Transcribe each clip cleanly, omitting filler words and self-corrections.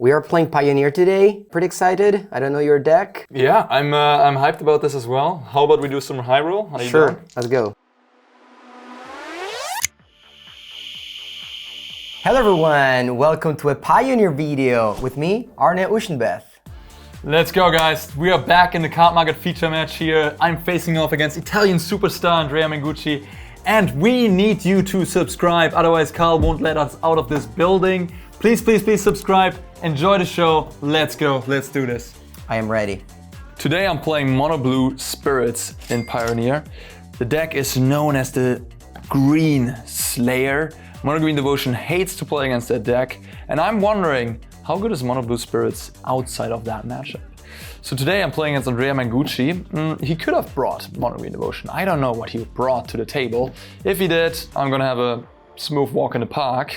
We are playing Pioneer today. Pretty excited. I don't know your deck. Yeah, I'm hyped about this as well. How about we do some high roll? Sure, let's go. Hello everyone, welcome to a Pioneer video with me, Arne Huschenbeth. Let's go guys, we are back in the card market feature match here. I'm facing off against Italian superstar Andrea Mengucci, and we need you to subscribe, otherwise Carl won't let us out of this building. Please, please, please subscribe, enjoy the show, let's go, let's do this. I am ready. Today I'm playing Mono Blue Spirits in Pioneer. The deck is known as the Green Slayer. Mono Green Devotion hates to play against that deck, and I'm wondering, how good is Mono Blue Spirits outside of that matchup? So today I'm playing against Andrea Mengucci. He could have brought Mono Green Devotion. I don't know what he brought to the table. If he did, I'm gonna have a smooth walk in the park.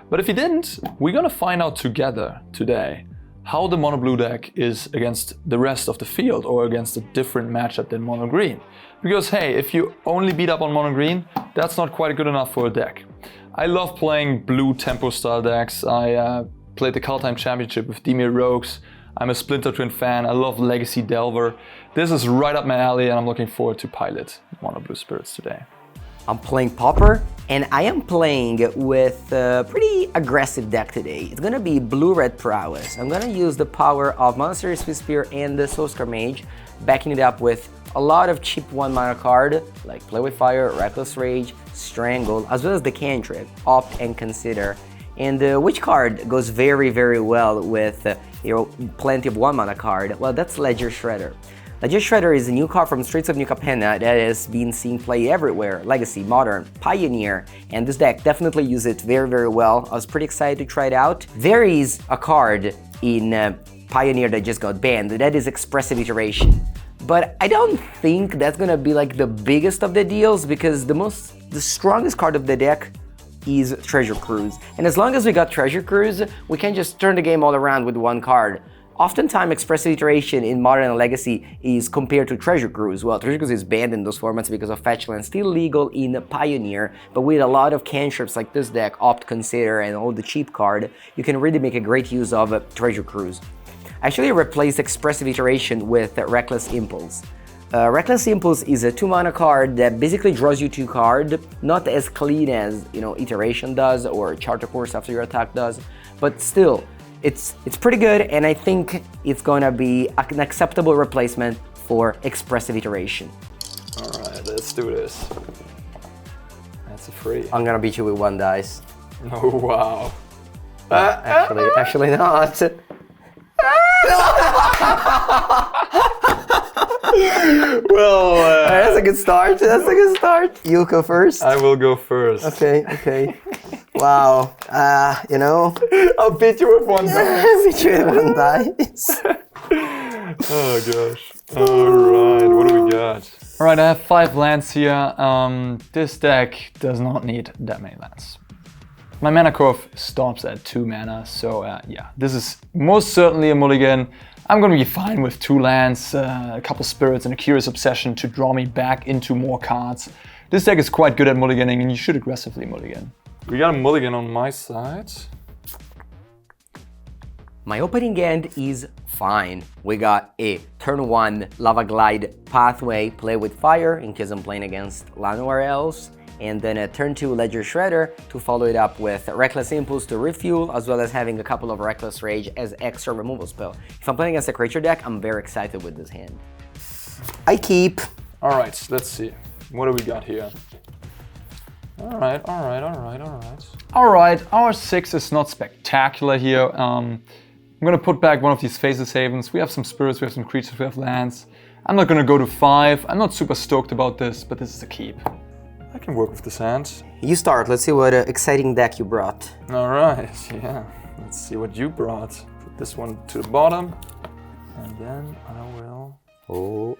But if he didn't, we're gonna find out together today how the Mono Blue deck is against the rest of the field or against a different matchup than Mono Green. Because hey, if you only beat up on Mono Green, that's not quite good enough for a deck. I love playing blue tempo style decks. I played the Kaldheim Championship with Dimir Rogues. I'm a Splinter Twin fan. I love Legacy Delver. This is right up my alley and I'm looking forward to pilot Mono Blue Spirits today. I'm playing Pauper, and I am playing with a pretty aggressive deck today. It's gonna be blue-red Prowess. I'm gonna use the power of Monastery Swiftspear and the Soul-Scar Mage, backing it up with a lot of cheap 1-mana card, like Play with Fire, Reckless Rage, Strangle, as well as the cantrip, Opt and Consider. And which card goes very, very well with plenty of 1-mana card? Well, that's Ledger Shredder. Ledger Shredder is a new card from Streets of New Capenna that has been seen play everywhere, Legacy, Modern, Pioneer, and this deck definitely uses it very, very well. I was pretty excited to try it out. There is a card in Pioneer that just got banned, that is Expressive Iteration. But I don't think that's gonna be like the biggest of the deals, because the strongest card of the deck is Treasure Cruise. And as long as we got Treasure Cruise, we can just turn the game all around with one card. Oftentimes, Expressive Iteration in Modern and Legacy is compared to Treasure Cruise. Well, Treasure Cruise is banned in those formats because of fetch land, still legal in Pioneer, but with a lot of cantrips like this deck, Opt, Consider, and all the cheap card, you can really make a great use of Treasure Cruise. I actually replaced Expressive Iteration with Reckless Impulse. Reckless Impulse is a 2-mana card that basically draws you 2 cards, not as clean as Iteration does or Charter Course after your attack does, but still, it's pretty good, and I think it's gonna be an acceptable replacement for Expressive Iteration. Alright, let's do this. That's a free. I'm gonna beat you with 1 dice. Oh wow. Actually not. Well, that's a good start. That's a good start. You'll go first. I will go first. Okay. Wow. I'll beat you with 1 dice. Beat you with 1 dice. Oh gosh. Alright, what do we got? Alright, I have 5 lands here. This deck does not need that many lands. My mana curve stops at 2 mana, so yeah, this is most certainly a mulligan. I'm gonna be fine with 2 lands, a couple spirits, and a Curious Obsession to draw me back into more cards. This deck is quite good at mulliganing, and you should aggressively mulligan. We got a mulligan on my side. My opening hand is fine. We got a turn 1 Lavaglide Pathway, Play with Fire, in case I'm playing against Llanowar Elves. And then a turn 2 Ledger Shredder to follow it up with Reckless Impulse to refuel, as well as having a couple of Reckless Rage as extra removal spell. If I'm playing against a creature deck, I'm very excited with this hand. I keep. Alright, let's see. What do we got here? Alright. Alright, our 6 is not spectacular here. I'm gonna put back one of these Faceless Havens. We have some spirits, we have some creatures, we have lands. I'm not gonna go to 5. I'm not super stoked about this, but this is a keep. I can work with this hand. You start. Let's see what exciting deck you brought. Alright, yeah. Let's see what you brought. Put this one to the bottom. And then I will... Oh,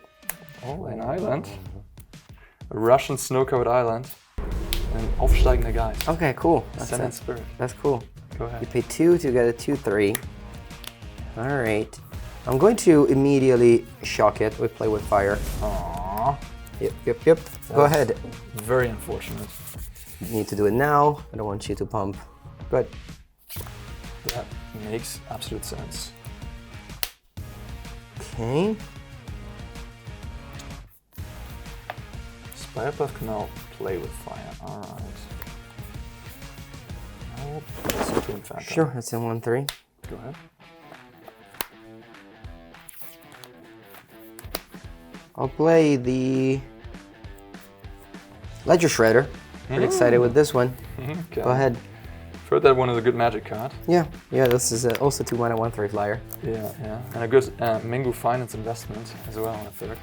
an island. A Russian snow-covered island. An aufsteigender Geist. Okay, cool. Ascendant Spirit. That's cool. Go ahead. You pay 2 to get a 2/3. Alright. I'm going to immediately shock it with Play with Fire. Aww. Yep. Go ahead. Very unfortunate. You need to do it now. I don't want you to pump. Good. Yeah. Makes absolute sense. Okay. Spirebluff Canal, play with fire. Alright. Oh, Supreme Phantom. Sure, it's in 1/3. Go ahead. I'll play the Ledger Shredder. Pretty excited with this one. Okay. Go ahead. I've heard that one is a good magic card. Yeah, this is also 2 mana 1/3 flyer. Yeah. And a good Mengu Finance investment as well, I think.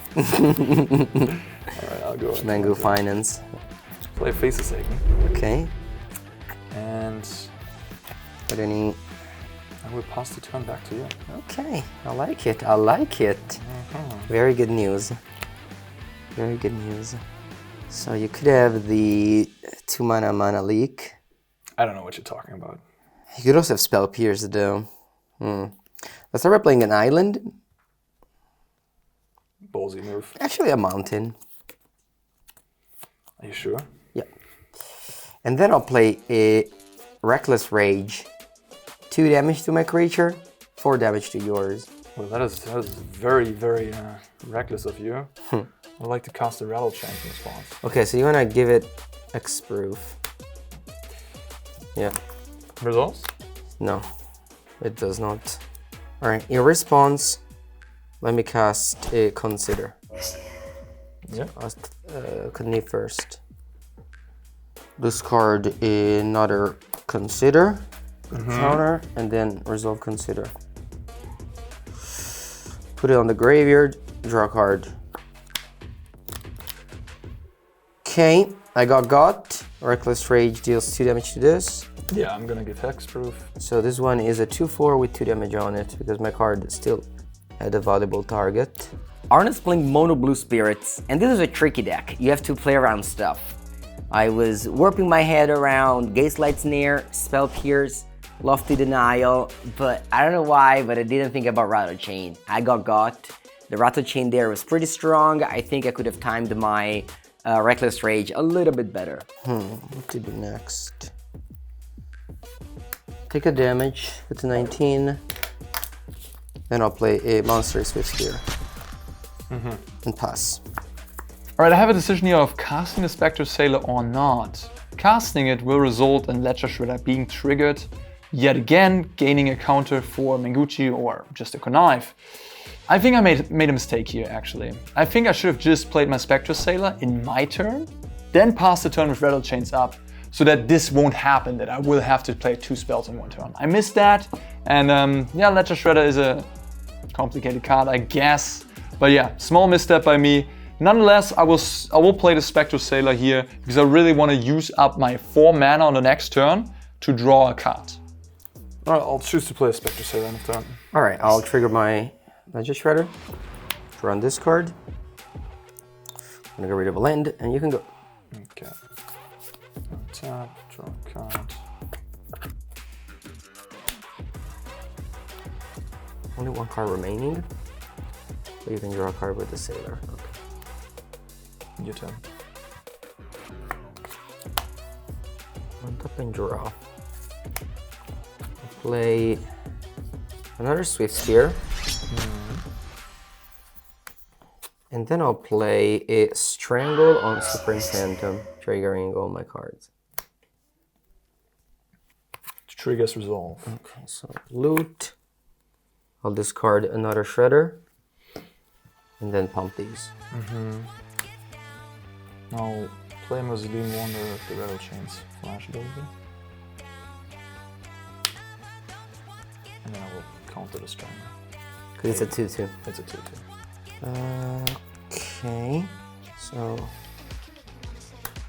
Alright, I'll go ahead. Mengu Finance. Play Faceless Haven. Okay. And Got any? I will pass the turn back to you. Okay, I like it. I like it. Very good news. Very good news. So you could have the 2 mana leak. I don't know what you're talking about. You could also have Spell Pierce though. Let's start by playing an island. Ballsy move. Actually a mountain. Are you sure? Yeah. And then I'll play a Reckless Rage. 2 damage to my creature, 4 damage to yours. Well, that is very, very reckless of you. I'd like to cast a Rattlechains in response. Okay, so you wanna give it X-Proof. Yeah. Results? No, it does not. Alright, in response, let me cast a Consider. Yeah. Continue first. Discard another Consider. Counter, and then resolve Consider. Put it on the graveyard, draw a card. Okay, I got. Reckless Rage deals 2 damage to this. Yeah, I'm gonna get hexproof. So this one is a 2/4 with 2 damage on it, because my card still had a valuable target. Arne's playing Mono Blue Spirits, and this is a tricky deck. You have to play around stuff. I was warping my head around Geistlight Snare, Spell Pierce, Lofty Denial, but I don't know why, but I didn't think about Rattlechain. I got. The Rattlechain there was pretty strong. I think I could have timed my Reckless Rage a little bit better. What to do next? Take a damage, it's 19. Then I'll play a Monastery Swiftspear. And pass. Alright, I have a decision here of casting the Spectral Sailor or not. Casting it will result in Ledger Shredder being triggered, yet again gaining a counter for Mengucci or just a connive. I think I made a mistake here actually. I think I should have just played my Spectral Sailor in my turn, then pass the turn with Rattlechains up, so that this won't happen, that I will have to play 2 spells in 1 turn. I missed that, and yeah, Ledger Shredder is a complicated card, I guess. But yeah, small misstep by me. Nonetheless, I will play the Spectral Sailor here because I really want to use up my 4 mana on the next turn to draw a card. Alright, I'll choose to play a Spectral Sailor on the turn. Alright, I'll trigger my Ledger Shredder, draw on this card. I'm gonna get rid of a land, and you can go. Okay. Tap, draw a card. Only 1 card remaining. So you can draw a card with the Sailor. Okay. Your turn. Untap and draw. Play another Swiftspear. And then I'll play a Strangle on Supreme Phantom, triggering all my cards. Triggers resolve. Okay, so loot. I'll discard another Shredder. And then pump these. I'll play Mausoleum Wanderer with the Rattlechains flash ability. And then I will counter the Strangle. Because it's a 2/2. It's a 2/2. Okay, so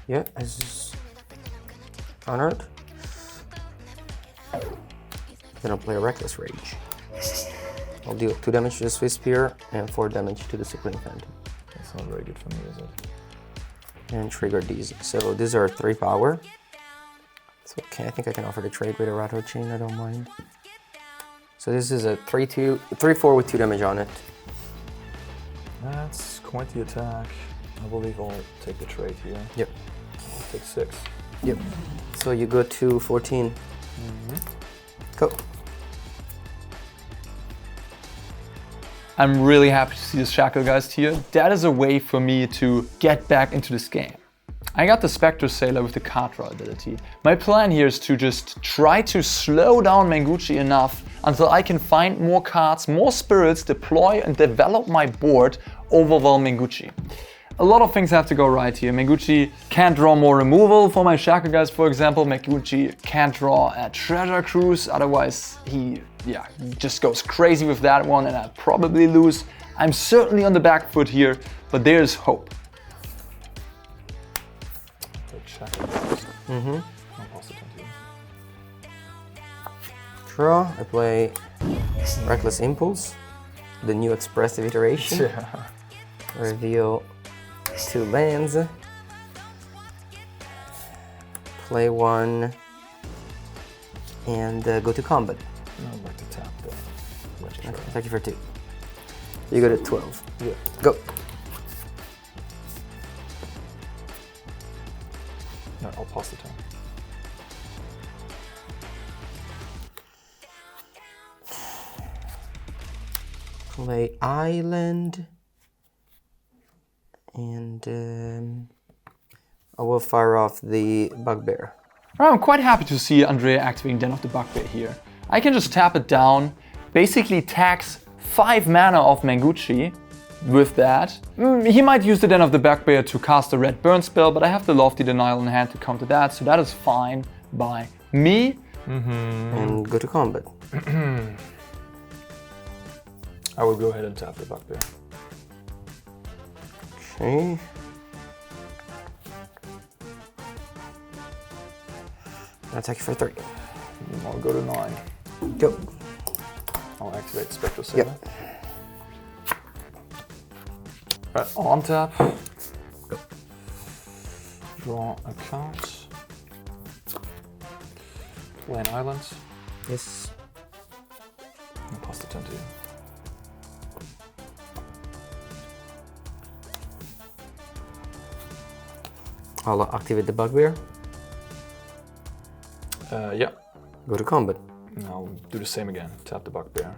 yeah, this is honored. Then I'll play a Reckless Rage. I'll deal 2 damage to the Swiftspear and 4 damage to the Supreme Phantom. That's not very good for me, is it? And trigger these. So these are 3 power. It's okay, I think I can offer the trade with a Rattlechain, I don't mind. So this is a 3/4 with 2 damage on it. That's quite the attack. I believe I'll take the trade here. Yep. I'll take 6. Yep. So you go to 14. Go. I'm really happy to see this Shacklegeist here. That is a way for me to get back into this game. I got the Spectral Sailor with the card draw ability. My plan here is to just try to slow down Mengucci enough until I can find more cards, more spirits, deploy and develop my board, overwhelm Mengucci. A lot of things have to go right here. Mengucci can't draw more removal for my Shacklegeist, for example. Mengucci can't draw a Treasure Cruise, otherwise he just goes crazy with that one and I'd probably lose. I'm certainly on the back foot here, but there's hope. Draw, I play Reckless Impulse, the new expressive iteration. Reveal 2 lands. Play 1 and go to combat. I'd like to tap the Attack you for 2. You go to 12. Yeah. Go. No, I'll pass the turn. Play Island. And I will fire off the Bugbear. I'm quite happy to see Andrea activating Den of the Bugbear here. I can just tap it down, basically tax 5 mana of Mengucci with that. He might use the Den of the Bugbear to cast a red burn spell, but I have the Lofty Denial in hand to counter that, so that is fine by me. And go to combat. I will go ahead and tap the Bugbear. Okay. Attack for 3. I'll go to 9. Go. I'll activate Spectral Sailor. Yep. Right, on tap. Go. Draw a card. Play an island. Yes. And pass the turn to you. I'll activate the Bugbear. Yeah. Go to combat. And I'll do the same again. Tap the Bugbear.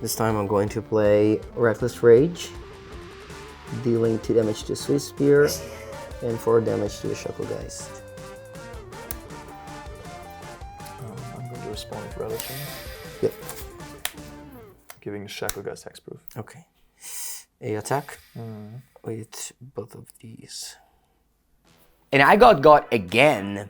This time I'm going to play Reckless Rage, dealing 2 damage to Swiftspear and 4 damage to the Shacklegeist. I'm going to respond with Rattlechains. Yep. Giving the Shacklegeist hexproof. Okay. A attack with both of these. And I got again.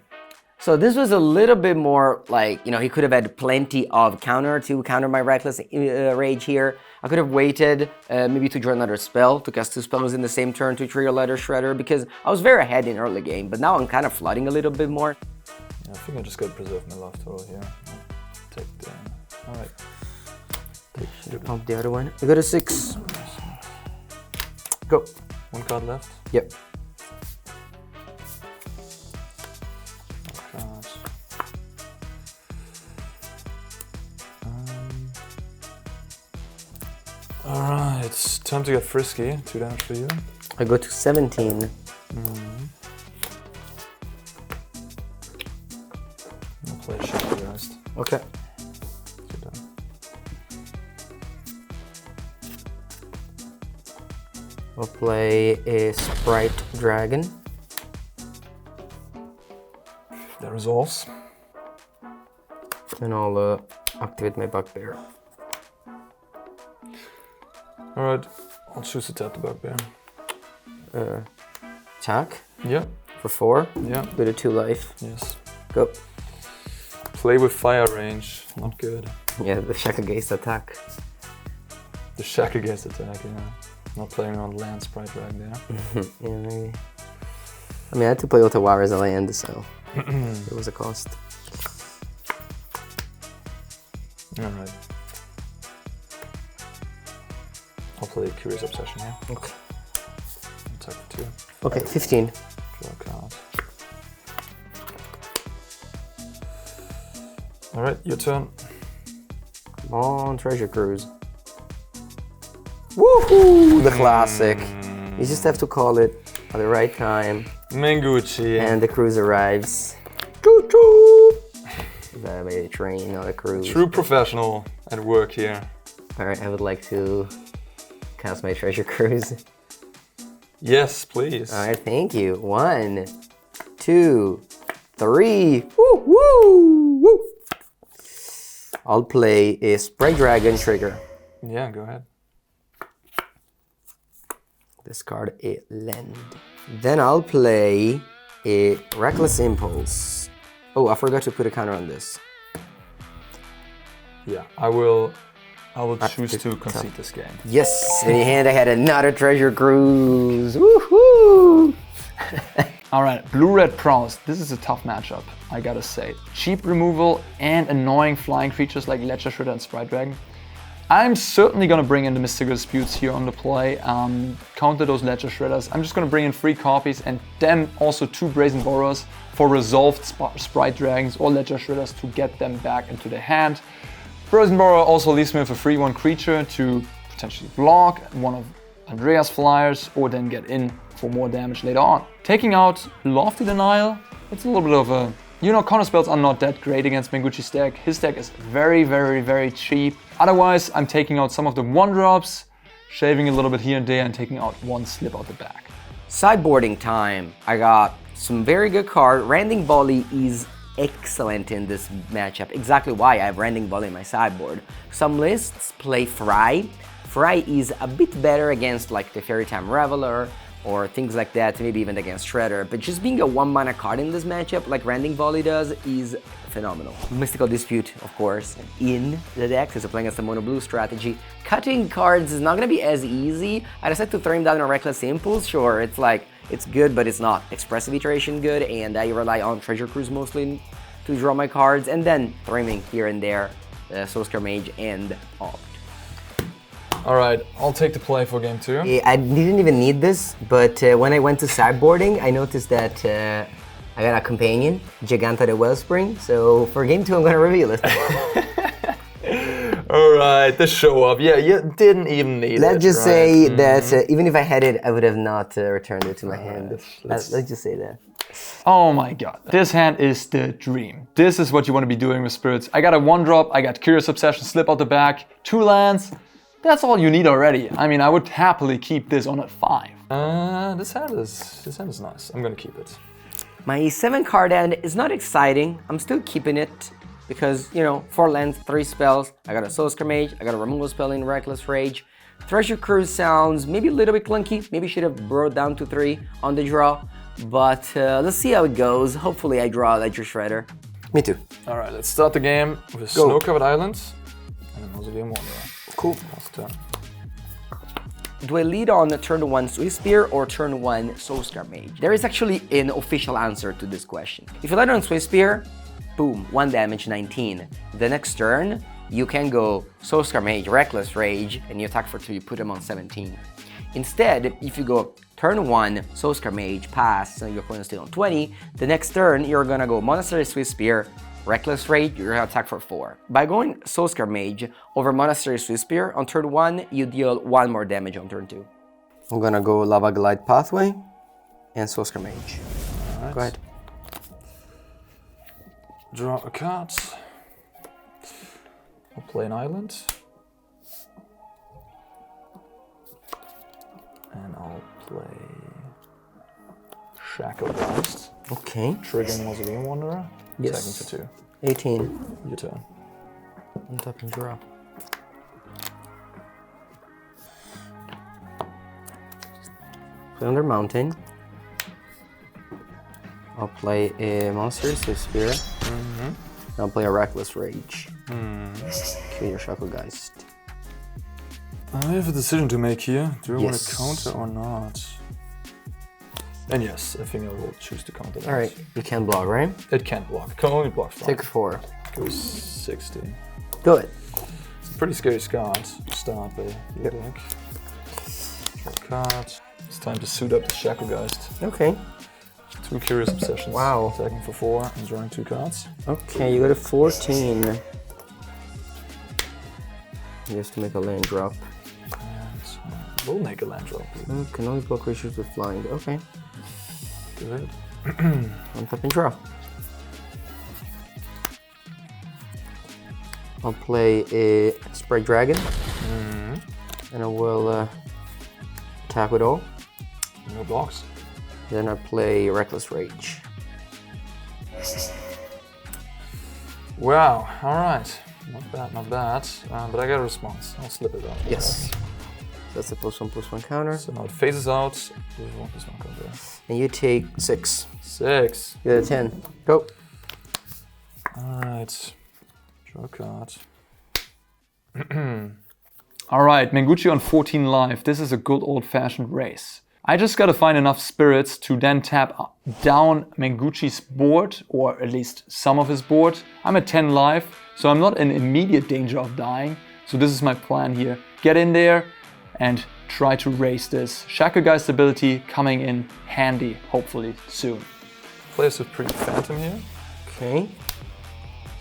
So this was a little bit more like, you know, he could have had plenty of counter to counter my Reckless Rage here. I could have waited maybe to draw another spell, to cast 2 spells in the same turn to trigger Letter Shredder, because I was very ahead in early game, but now I'm kind of flooding a little bit more. Yeah, I think I just got to preserve my love total here. I'll take the... Alright. Pump the other one. You go to 6. Go. 1 card left. Yep. Alright, it's time to get frisky. 2 damage for you. I go to 17. I'll play a Shacklegeist. Okay. I'll play a Sprite Dragon. That resolves. And I'll activate my Bugbear. Alright, I'll choose to tap the Bugbear. Attack Yeah, for 4. yeah, With a 2 life. yes. Go. Play with fire range, not good. Yeah, the Shacklegeist attack. The Shacklegeist attack, yeah. Not playing around land Sprite Dragon there. Yeah, maybe. I mean, I had to play Otawara as a land, so it was a cost. Alright. I'll play Curious Obsession here. Okay. Attack for 2. Okay, 15. Draw a card. Alright, your turn. Come on, Treasure Cruise. Woohoo! The classic. You just have to call it at the right time. Mengucci. And the cruise arrives. Choo choo! By a train, not a cruise. True professional at work here. Alright, I would like to cast my Treasure Cruise. Yes, please. Alright, thank you. 1, 2, 3. Woo, woo, woo. I'll play a Sprite Dragon trigger. Yeah, go ahead. Discard a land. Then I'll play a Reckless Impulse. Oh, I forgot to put a counter on this. Yeah, I will choose to concede this game. Yes, in the hand I had another Treasure Cruise. Woohoo! Alright, blue-red Prowess. This is a tough matchup, I gotta say. Cheap removal and annoying flying creatures like Ledger Shredder and Sprite Dragon. I'm certainly gonna bring in the Mystical Disputes here on the play, counter those Ledger Shredders. I'm just gonna bring in 3 copies and then also 2 Brazen Borrowers for resolved Sprite Dragons or Ledger Shredders to get them back into the hand. Brazen Borrower also leaves me with a 3/1 creature to potentially block one of Andrea's flyers or then get in for more damage later on. Taking out Lofty Denial, it's a little bit of a... You know, counter spells are not that great against Mengucci's deck. His deck is very, very, very cheap. Otherwise, I'm taking out some of the 1-drops, shaving a little bit here and there and taking out 1 slip out the back. Sideboarding time. I got some very good card. Rending Volley is excellent in this matchup. Exactly why I have Rending Volley in my sideboard. Some lists play Fry. Fry is a bit better against like the Fairy Time Reveler or things like that, maybe even against Shredder, but just being a 1-mana card in this matchup like Rending Volley does is phenomenal. Mystical Dispute, of course, in the deck, since I'm playing against the mono blue strategy. Cutting cards is not gonna be as easy. I decided to throw him down on a Reckless Impulse. Sure, it's like, it's good, but it's not Expressive Iteration good, and I rely on Treasure Cruise mostly to draw my cards, and then throwing here and there, Soul-Scar Mage and Opt. Alright, I'll take the play for game 2. I didn't even need this, but when I went to sideboarding, I noticed that I got a companion, Jegantha the Wellspring, so for game 2 I'm gonna reveal it. Alright, the show up. Yeah, you didn't even need it. Let's just say that even if I had it, I would have not returned it to my hand. Let's just say that. Oh my god, this hand is the dream. This is what you want to be doing with spirits. I got a 1-drop, I got Curious Obsession, slip out the back, 2 lands. That's all you need already. I mean, I would happily keep this on at 5. This hand is nice. I'm gonna keep it. My 7-card hand is not exciting. I'm still keeping it because, you know, 4 lands, 3 spells. I got a Soul-Scar Mage, I got a removal spell in Reckless Rage. Treasure Cruise sounds maybe a little bit clunky. Maybe should have brought down to 3 on the draw. But let's see how it goes. Hopefully I draw a Ledger Shredder. Me too. Alright, let's start the game with Snow-Covered Islands and a Mausoleum Wanderer. Cool. Last turn. Do I lead on turn 1 Swiftspear or turn 1 Soul-Scar Mage? There is actually an official answer to this question. If you lead on Swiftspear, boom, 1 damage, 19. The next turn, you can go Soul-Scar Mage, Reckless Rage, and you attack for 2, you put them on 17. Instead, if you go turn 1 Soul-Scar Mage, pass, so your opponent's still on 20, the next turn, you're gonna go Monastery Swiftspear, Reckless Rage, you're gonna attack for 4. By going Soul-Scar Mage over Monastery Swiftspear, on turn 1, you deal 1 more damage on turn 2. I'm gonna go Lavaglide Pathway and Soul-Scar Mage. Right. Go ahead. Draw a card. I'll play an island. And I'll play Shackle Gust. Okay. Triggering Mausoleum Wanderer. Yes. Attacking for 2. 18. Your turn. Untap and draw. Play Under Mountain. I'll play a Monastery Swiftspear. I'll play a Reckless Rage. Kill your Shackle Geist. I have a decision to make here. Do I want Yes. to counter or not? And yes, I think I will choose to counter that. Alright, you can block, right? It can't block. It can only block 5. Take 4. Goes 60. Good. It's a pretty scary start by your deck. Draw a card. It's time to suit up the Shackle Geist. Okay. 2 Curious Obsessions. Wow. Attacking for 4 and drawing 2 cards. Okay, you go to 14. Just to make a land drop. And we'll make a land drop. Can only block creatures with flying. Okay. Go ahead. Untap and draw. I'll play a Sprite Dragon. And I will attack with all. No blocks. Then I play Reckless Rage. Wow, alright. Not bad, not bad. But I got a response. I'll slip it out. Yes. That's a +1/+1 counter. So now it phases out. +1/+1 counter. And you take 6. 6. You get a 10. Go. Alright. Draw a card. Alright, Mengucci on 14 life. This is a good old-fashioned race. I just gotta find enough spirits to then tap down Mengucci's board, or at least some of his board. I'm at 10 life, so I'm not in immediate danger of dying. So this is my plan here. Get in there and try to race this. Shacklegeist ability coming in handy, hopefully soon. Plays a pretty phantom here. Okay.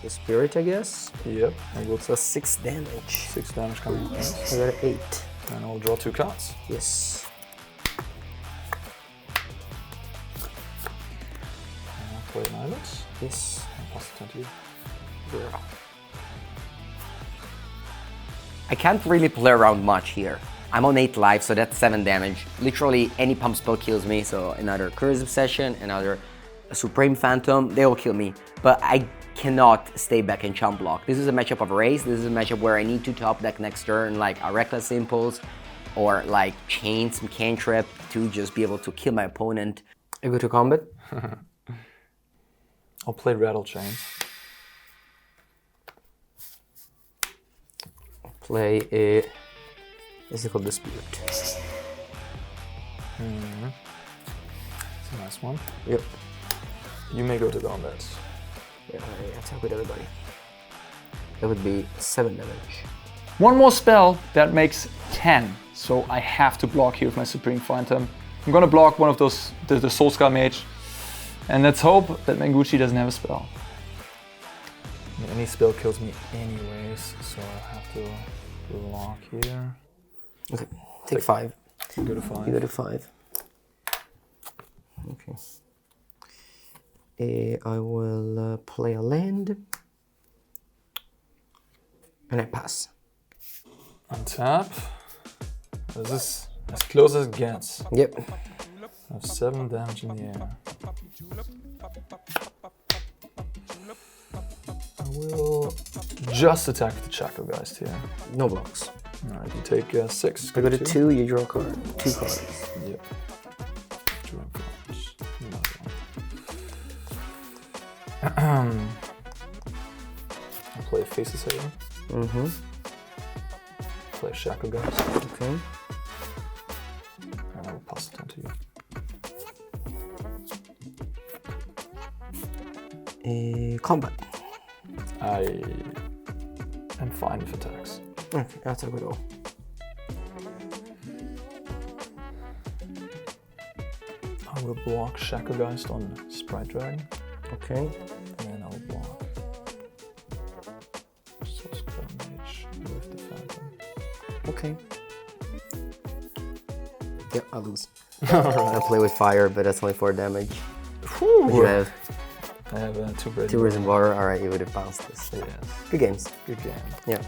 The spirit, I guess. Yep. So 6 damage. 6 damage coming in. I got an 8. And I'll draw 2 cards. Yes. And I'll play an island. Yes. And pass it to you. Yeah. I can't really play around much here. I'm on 8 life, so that's 7 damage. Literally any pump spell kills me, so another Curse Obsession, another Supreme Phantom, they all kill me. But I cannot stay back and chump block. This is a matchup of a race. This is a matchup where I need to top deck next turn, like a Reckless Impulse, or like chain some cantrip to just be able to kill my opponent. I go to combat. I'll play Rattlechains. Play a Physical Dispute. It's a nice one. Yep. You may go to combat. Yeah, I attack with everybody. That would be 7 damage. One more spell, that makes 10. So I have to block here with my Supreme Phantom. I'm gonna block one of those, the Soul-Scar Mage. And let's hope that Mengucci doesn't have a spell. Any spell kills me anyways, so I have to block here. Okay, take 5. You go to 5. You go to 5. Okay. I will play a land. And I pass. Untap. This is as close as it gets. Yep. I have 7 damage in the air. I will just attack the Shacklegeist here. No blocks. Alright, you take 6. I go to 2, you draw a card. 2 cards. Yep. Draw cards. I'll play Faceless Haven. Mm-hmm. Play Shacklegeist. Okay. And I will pass it on to you. Combat. I am fine with attacks. Okay, I'll take it all. I will block Shacklegeist on Sprite Dragon. Okay. And then I'll block Soul-Scar Mage with the Phantom. Okay. Yep, I'll lose. Alright. I'll play with fire, but that's only 4 damage. Whew. What do you have? I have 2 Brazen. 2 Risen Water. Alright, you would have bounced this. Yes. Good games. Good game. Yeah.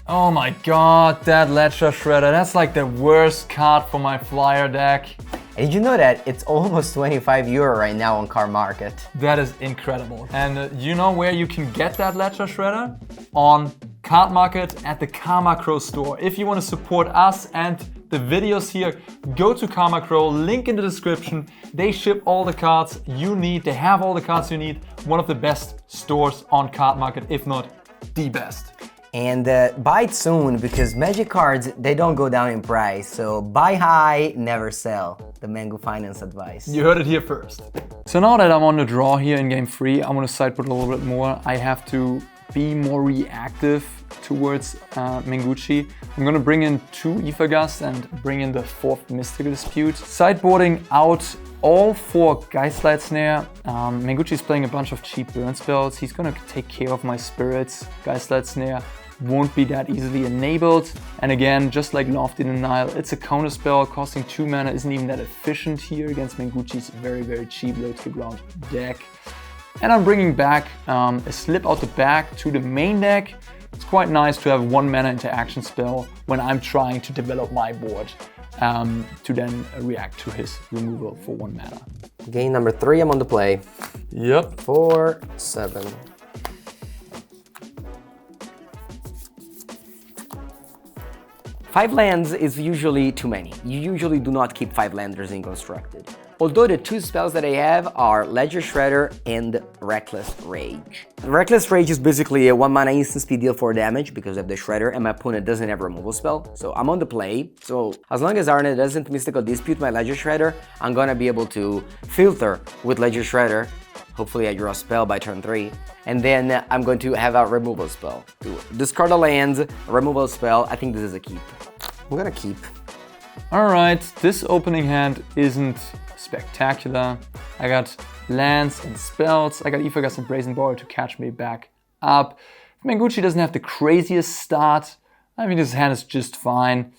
Oh my god, that Ledger Shredder. That's like the worst card for my flyer deck. And did you know that it's almost €25 right now on Card Market? That is incredible. And you know where you can get that Ledger Shredder? On Card Market at the Karma Crow store. If you want to support us and the videos here, go to Karma Crow, link in the description. They ship all the cards you need. They have all the cards you need. One of the best stores on Card Market, if not the best. And buy it soon, because Magic cards, they don't go down in price. So buy high, never sell. The Mango Finance advice. You heard it here first. So now that I'm on the draw here in game 3, I'm gonna sideboard a little bit more. I have to be more reactive towards Mengucci. I'm gonna bring in 2 Aether Gust and bring in the 4th Mystical Dispute. Sideboarding out all 4 Geistlight Snare. Mengucci's playing a bunch of cheap burn spells. He's gonna take care of my spirits. Geistlight Snare won't be that easily enabled. And again, just like Lofty Denial, it's a counter spell costing 2 mana, isn't even that efficient here against Mengucci's very, very cheap low to the ground deck. And I'm bringing back a Slip Out the Back to the main deck. It's quite nice to have 1 mana interaction spell when I'm trying to develop my board to then react to his removal for 1 mana. Game number 3, I'm on the play. Yep. 4, 7. Five lands is usually too many. You usually do not keep 5 landers in Constructed. Although the 2 spells that I have are Ledger Shredder and Reckless Rage. Reckless Rage is basically a 1 mana instant speed deal 4 damage because of the Shredder, and my opponent doesn't have a removal spell, so I'm on the play. So as long as Arne doesn't Mystical Dispute my Ledger Shredder, I'm gonna be able to filter with Ledger Shredder. Hopefully I draw a spell by turn 3, and then I'm going to have a removal spell. Discard a land, a removal spell. I think this is a keep. I'm gonna keep. Alright, this opening hand isn't spectacular. I got lands and spells. I got Aether Gust and Brazen Borrower to catch me back up. Mengucci doesn't have the craziest start. I mean, this hand is just fine.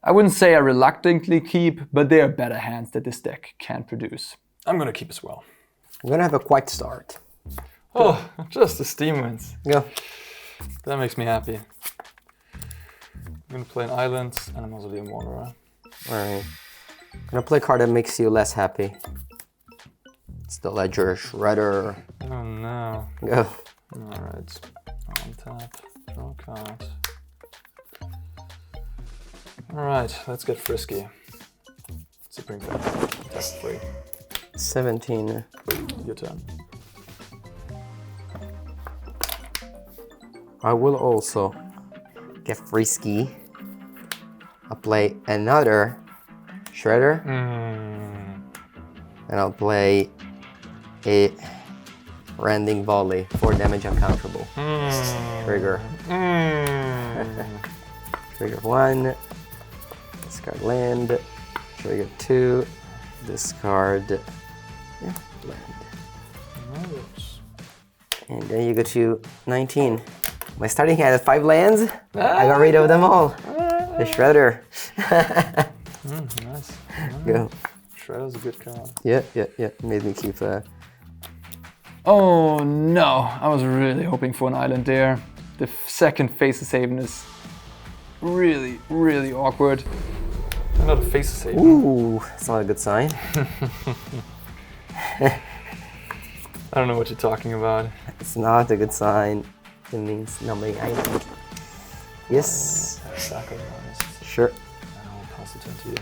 I wouldn't say I reluctantly keep, but there are better hands that this deck can produce. I'm gonna keep as well. I'm gonna have a quiet start. Oh, just the Steam wins. Yeah. That makes me happy. I'm gonna play an island and a Mausoleum Wanderer. Alright. I'm gonna play a card that makes you less happy. It's the Ledger Shredder. Oh no. Go. Alright. On tap. Draw a card. Alright, let's get frisky. Supreme Card. Tap 3. 17. Your turn. I will also get frisky. I'll play another Shredder. And I'll play a Rending Volley. 4 damage uncounterable. Trigger. Trigger 1. Discard land. Trigger 2. Discard land. And then you go to 19. My starting hand has 5 lands. I got rid of them all. The Shredder. Nice. Go. Shredder's a good card. Yeah. Made me keep. Oh no, I was really hoping for an island there. The second Faceless Haven is really, really awkward. Another Faceless Haven. Ooh, it's not a good sign. I don't know what you're talking about. It's not a good sign. It means nobody island. Yes. Sure. I'll pass it to you.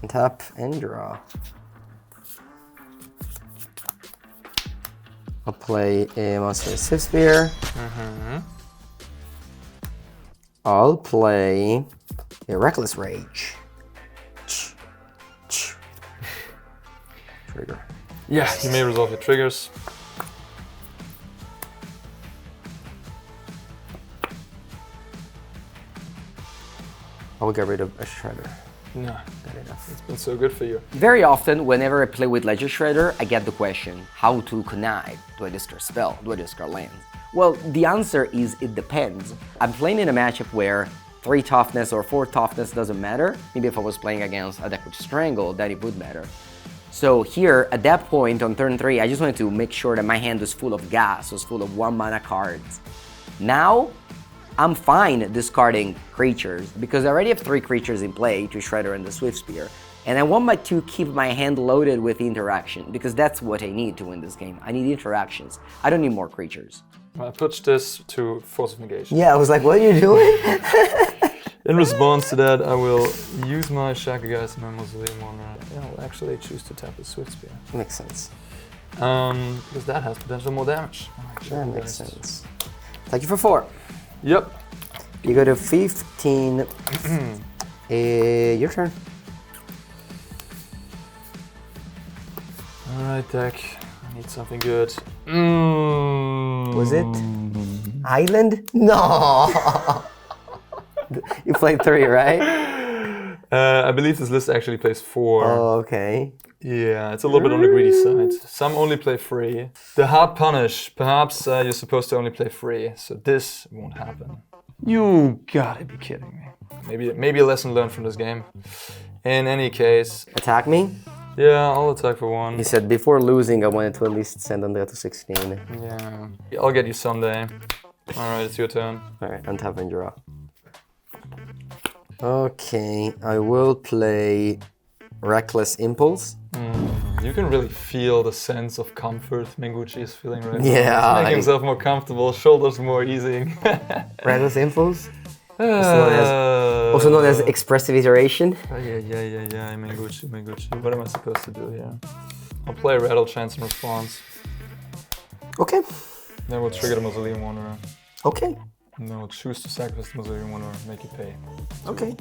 Tap and draw. I'll play a Monastery Swiftspear. I'll play a Reckless Rage. Trigger. Yeah, you may resolve your triggers. I will get rid of a Shredder. No, good enough. It's been so good for you. Very often, whenever I play with Ledger Shredder, I get the question, how to connive? Do I discard spell? Do I discard lands? Well, the answer is it depends. I'm playing in a matchup where 3 toughness or 4 toughness doesn't matter. Maybe if I was playing against a deck with Strangle, then it would matter. So here, at that point on turn 3, I just wanted to make sure that my hand was full of gas, was full of 1 mana cards. Now, I'm fine discarding creatures because I already have 3 creatures in play to Shredder and the Swiftspear. And I want to keep my hand loaded with interaction because that's what I need to win this game. I need interactions. I don't need more creatures. I pitched this to Force of Negation. Yeah, I was like, what are you doing? In response to that, I will use my Aether Gust and my Mausoleum Wanderer. Yeah, I'll actually choose to tap the Swiftspear. Makes sense. Because that has potential more damage. That makes sense. Thank you for 4. Yep. You go to 15. Your turn. Alright, deck. I need something good. Was it Island? No! You played 3, right? I believe this list actually plays 4. Oh, okay. Yeah, it's a little bit on the greedy side. Some only play 3. The hard punish. Perhaps you're supposed to only play 3, so this won't happen. You gotta be kidding me. Maybe a lesson learned from this game. In any case... Attack me? Yeah, I'll attack for 1. He said before losing I wanted to at least send Andrea to 16. Yeah. I'll get you someday. Alright, it's your turn. Alright, untap and draw. Okay, I will play Reckless Impulse. You can really feel the sense of comfort Mengucci is feeling right now. Yeah. He's making himself more comfortable, shoulders more easing. Reckless Impulse? Also known as Expressive Iteration. Yeah, Mengucci. What am I supposed to do here? I'll play Rattlechains in response. Okay. Then we'll trigger the Mausoleum Wanderer. Okay. And then we'll choose to sacrifice the Mausoleum Wanderer, make it pay. Okay.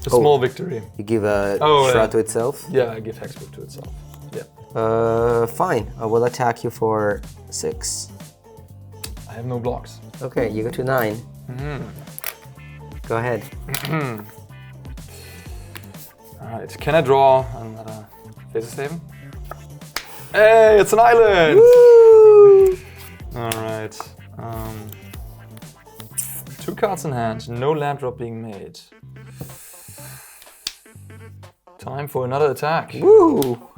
A small victory. You give a shroud to itself? Yeah, I give hexproof to itself. Yeah. Fine. I will attack you for 6. I have no blocks. Okay, you go to 9. Go ahead. Alright, can I draw another Faceless Haven? Hey, it's an island! Woo! Alright. 2 cards in hand, no land drop being made. Time for another attack. Woo!